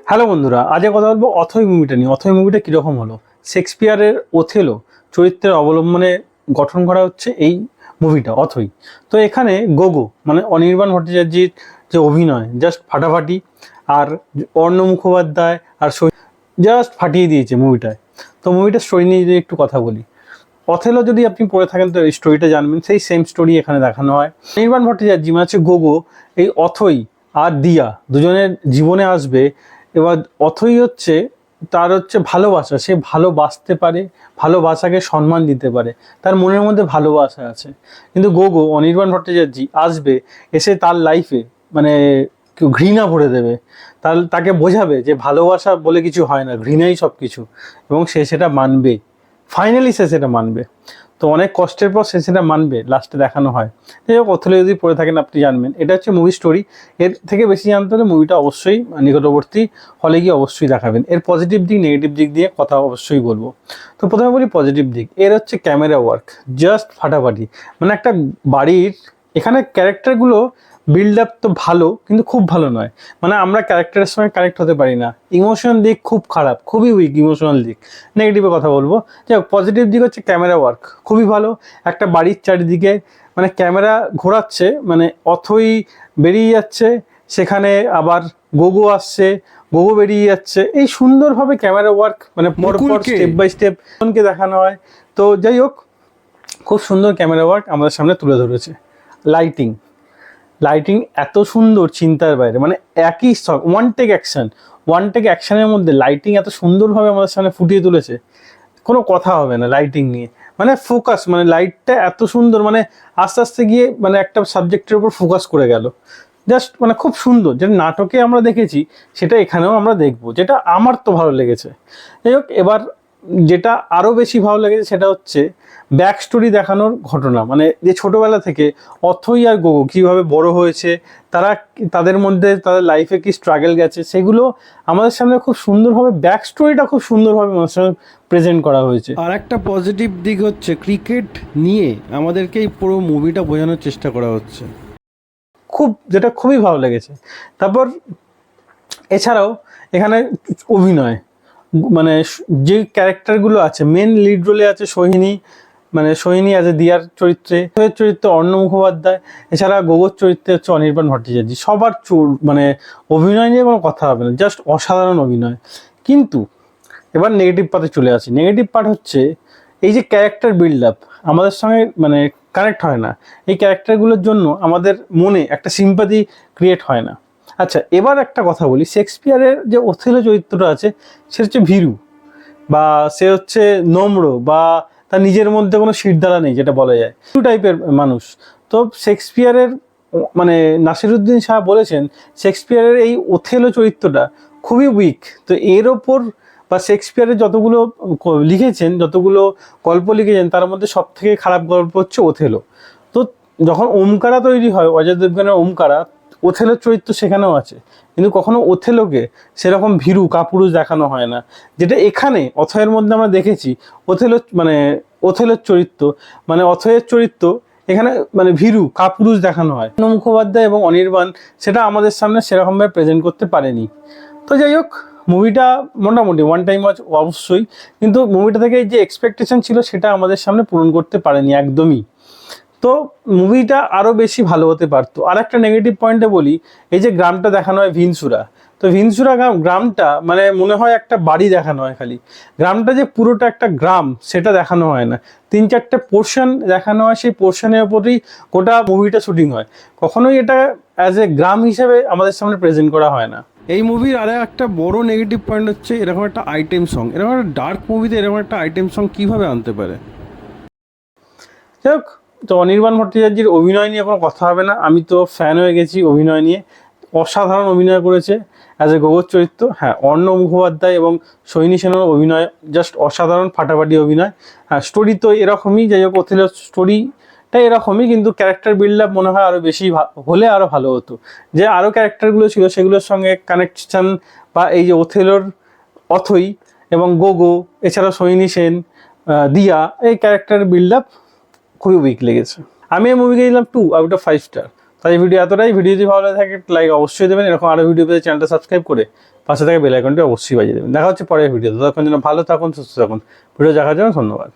Hello বন্ধুরা, আজকে কথা বলবো অথৈ মুভিটা নিয়ে। অথৈ মুভিটা কীরকম হলো? শেক্সপিয়ারের ওথেলো চরিত্রের অবলম্বনে গঠন করা হচ্ছে এই মুভিটা অথৈ। তো এখানে গোগো মানে অনির্বাণ ভট্টাচার্যের যে অভিনয় জাস্ট ফাটাফাটি, আর অর্ণ মুখোপাধ্যায় আর জাস্ট ফাটিয়ে দিয়েছে মুভিটায়। তো মুভিটার স্টোরি নিয়ে যদি একটু কথা বলি, অথেলো যদি আপনি পড়ে থাকেন তো এই স্টোরিটা জানবেন। সেই সেম স্টোরি এখানে দেখানো হয়। অনির্বাণ ভট্টাচার্য মানে হচ্ছে গোগো, এই অথৈ আর দিয়া দুজনের জীবনে আসবে। এবার অথৈ হচ্ছে তার হচ্ছে ভালোবাসা, সে ভালোবাসতে পারে, ভালোবাসাকে সম্মান দিতে পারে, তার মনের মধ্যে ভালোবাসা আছে। কিন্তু গোগো অনির্বাণ ভট্টাচার্য আসবে, এসে তার লাইফে মানে ঘৃণা ভরে দেবে, তাকে বোঝাবে যে ভালোবাসা বলে কিছু হয় না, ঘৃণাই সব কিছু, এবং সে সেটা মানবে। ফাইনালি সে সেটা মানবে। তো অনেক কষ্টের পর সে সেটা মানবে, লাস্টে দেখানো হয়। যাই হোক, অথলে যদি পড়ে থাকেন আপনি জানবেন। এটা হচ্ছে মুভি স্টোরি। এর থেকে বেশি জানতে হলে মুভিটা অবশ্যই নিকটবর্তী হলে গিয়ে অবশ্যই দেখাবেন। এর পজিটিভ দিক নেগেটিভ দিক দিয়ে কথা অবশ্যই বলবো। তো প্রথমে বলি পজিটিভ দিক। এর হচ্ছে ক্যামেরা ওয়ার্ক জাস্ট ফাটাফাটি। মানে একটা বাড়ির এখানে ক্যারেক্টারগুলো বিল্ড আপ তো ভালো, কিন্তু খুব ভালো নয়। মানে আমরা ক্যারেক্টারের সঙ্গে কানেক্ট হতে পারি না। ইমোশনাল দিক খুব খারাপ, খুবই উইক ইমোশনাল দিক। নেগেটিভে কথা বলবো, যাই হোক পজিটিভ দিক হচ্ছে ক্যামেরা ওয়ার্ক খুবই ভালো। একটা বাড়ির চারিদিকে মানে ক্যামেরা ঘোরাচ্ছে, মানে অথৈ বেরিয়ে যাচ্ছে, সেখানে আবার গোগো আসছে, গোগো বেরিয়ে যাচ্ছে, এই সুন্দরভাবে ক্যামেরা ওয়ার্ক মানে পরপর স্টেপ বাই স্টেপ দেখানো হয়। তো যাই হোক, খুব সুন্দর ক্যামেরা ওয়ার্ক আমাদের সামনে তুলে ধরেছে। লাইটিং এত সুন্দর, চিন্তার বাইরে। মানে একই ওয়ান টেক অ্যাকশনের মধ্যে লাইটিং এত সুন্দরভাবে আমাদের সামনে ফুটিয়ে তুলেছে, কোনো কথা হবে না লাইটিং নিয়ে। মানে ফোকাস, মানে লাইটটা এত সুন্দর, মানে আস্তে আস্তে গিয়ে মানে একটা সাবজেক্টের উপর ফোকাস করে গেল। জাস্ট মানে খুব সুন্দর। যেটা নাটকে আমরা দেখেছি সেটা এখানেও আমরা দেখবো, যেটা আমার তো ভালো লেগেছে। যাই হোক, এবার যেটা আরও বেশি ভালো লেগেছে সেটা হচ্ছে ব্যাক স্টোরি দেখানোর ঘটনা। মানে যে ছোটোবেলা থেকে অথৈ আর গোগো কীভাবে বড় হয়েছে, তারা তাদের মধ্যে তাদের লাইফে কি স্ট্রাগল গেছে, সেগুলো আমাদের সামনে খুব সুন্দরভাবে ব্যাক স্টোরিটা খুব সুন্দরভাবে আমাদের সামনে প্রেজেন্ট করা হয়েছে। আর একটা পজিটিভ দিক হচ্ছে ক্রিকেট নিয়ে আমাদেরকে এই পুরো মুভিটা বোঝানোর চেষ্টা করা হচ্ছে, যেটা খুবই ভালো লেগেছে। তারপর এছাড়াও এখানে অভিনয়, মানে যে ক্যারেক্টারগুলো আছে, মেন লিড রোলে আছে সোহিনী, মানে সোহিনী আছে দিয়ার চরিত্রে, অর্ণ মুখোপাধ্যায়, এছাড়া গোগোর চরিত্রে হচ্ছে অনির্বাণ ভট্টাচার্য। সবার মানে অভিনয় নিয়ে কোনো কথা হবে না, জাস্ট অসাধারণ অভিনয়। কিন্তু এবার নেগেটিভ পার্টে চলে আসি। নেগেটিভ পার্ট হচ্ছে এই যে ক্যারেক্টার বিল্ড আপ আমাদের সঙ্গে মানে কানেক্ট হয় না। এই ক্যারেক্টারগুলোর জন্য আমাদের মনে একটা সিম্পাথি ক্রিয়েট হয় না। আচ্ছা, এবার একটা কথা বলি, শেক্সপিয়ারের যে ওথেলো চরিত্রটা আছে সে হচ্ছে ভীরু, বা সে হচ্ছে নম্র, বা তার নিজের মধ্যে কোনো শিরদাঁড়া নেই, যেটা বলা যায় টু টাইপের মানুষ। তো শেক্সপিয়ারের মানে নাসিরুদ্দিন শাহ বলেছেন শেক্সপিয়ারের এই ওথেলো চরিত্রটা খুবই উইক। তো এর ওপর বা শেক্সপিয়ারের যতগুলো লিখেছেন, যতগুলো গল্প লিখেছেন, তার মধ্যে সব থেকে খারাপ গল্প হচ্ছে ওথেলো। তো যখন ওমকারা তৈরি হয়, অজয় দেবগানের ওমকারা, ওথেলোর চরিত্র সেখানেও আছে, কিন্তু কখনো ওথেলোকে সেরকম ভীরু কাপুরুষ দেখানো হয় না, যেটা এখানে অথয়ের মধ্যে আমরা দেখেছি। ওথেলোর চরিত্র মানে অথয়ের চরিত্র এখানে মানে ভীরু কাপুরুষ দেখানো হয়। মুখোপাধ্যায় এবং অনির্বাণ সেটা আমাদের সামনে সেরকমভাবে প্রেজেন্ট করতে পারেনি। তো যাই হোক, মুভিটা মোটামুটি ওয়ান টাইম ওয়াচ অবশ্যই, কিন্তু মুভিটা থেকে যে এক্সপেকটেশন ছিল সেটা আমাদের সামনে পূরণ করতে পারেনি একদমই। তো মুভিটা আরও বেশি ভালো হতে পারতো। আর একটা নেগেটিভ পয়েন্টে বলি, এই যে গ্রামটা দেখানো হয় ভিনসুরা, তো ভিনসুরা গ্রামটা মানে মনে হয় একটা বাড়ি দেখানো হয় খালি। গ্রামটা যে পুরোটা একটা গ্রাম সেটা দেখানো হয় না। 3-4টে পোর্শন দেখানো হয়, সেই পোর্শনের ওপরেই গোটা মুভিটা শুটিং হয়। কখনোই এটা অ্যাজ এ গ্রাম হিসেবে আমাদের সামনে প্রেজেন্ট করা হয় না। এই মুভির আরও একটা বড় নেগেটিভ পয়েন্ট হচ্ছে এরকম একটা আইটেম সং। এরকম একটা ডার্ক মুভিতে এরকম একটা আইটেম সং কীভাবে আনতে পারে? যাই হোক, তো অনির্বাণ ভট্টাচার্যের অভিনয় নিয়ে কোনো কথা হবে না, আমি তো ফ্যান হয়ে গেছি অভিনয় নিয়ে। অসাধারণ অভিনয় করেছে অ্যাজ এ গোগোর চরিত্র। হ্যাঁ, অর্ণ মুখোপাধ্যায় এবং সোহিনী সেনের অভিনয় জাস্ট অসাধারণ, ফাটাফাটি অভিনয়। হ্যাঁ, স্টোরি তো এরকমই, যাই হোক ওথেলোর স্টোরিটা এরকমই, কিন্তু ক্যারেক্টার বিল্ড আপ মনে হয় আরও বেশি হলে আরও ভালো হতো। যে আরও ক্যারেক্টারগুলো ছিল সেগুলোর সঙ্গে কানেকশান, বা এই যে ওথেলোর অথৈ এবং গোগো, এছাড়া সোহিনী সেন, দিয়া, এই ক্যারেক্টার বিল্ড আপ খুবই উইক লেগেছে। আমি এই মুভিকে দিলাম 2 আউট অফ 5 স্টার। তাই ভিডিও এতটাই। ভিডিও যদি ভালো লাগে থাকে লাইক অবশ্যই দেবেন, এরকম আরও ভিডিও পেতে চ্যানেলটা সাবস্ক্রাইব করে পাশে থাকা বেল আইকনটি অবশ্যই বাজিয়ে দেবেন। দেখা হচ্ছে পরের ভিডিও, ততক্ষণ যেন ভালো থাকুন, সুস্থ থাকুন। ভিডিও দেখার জন্য ধন্যবাদ।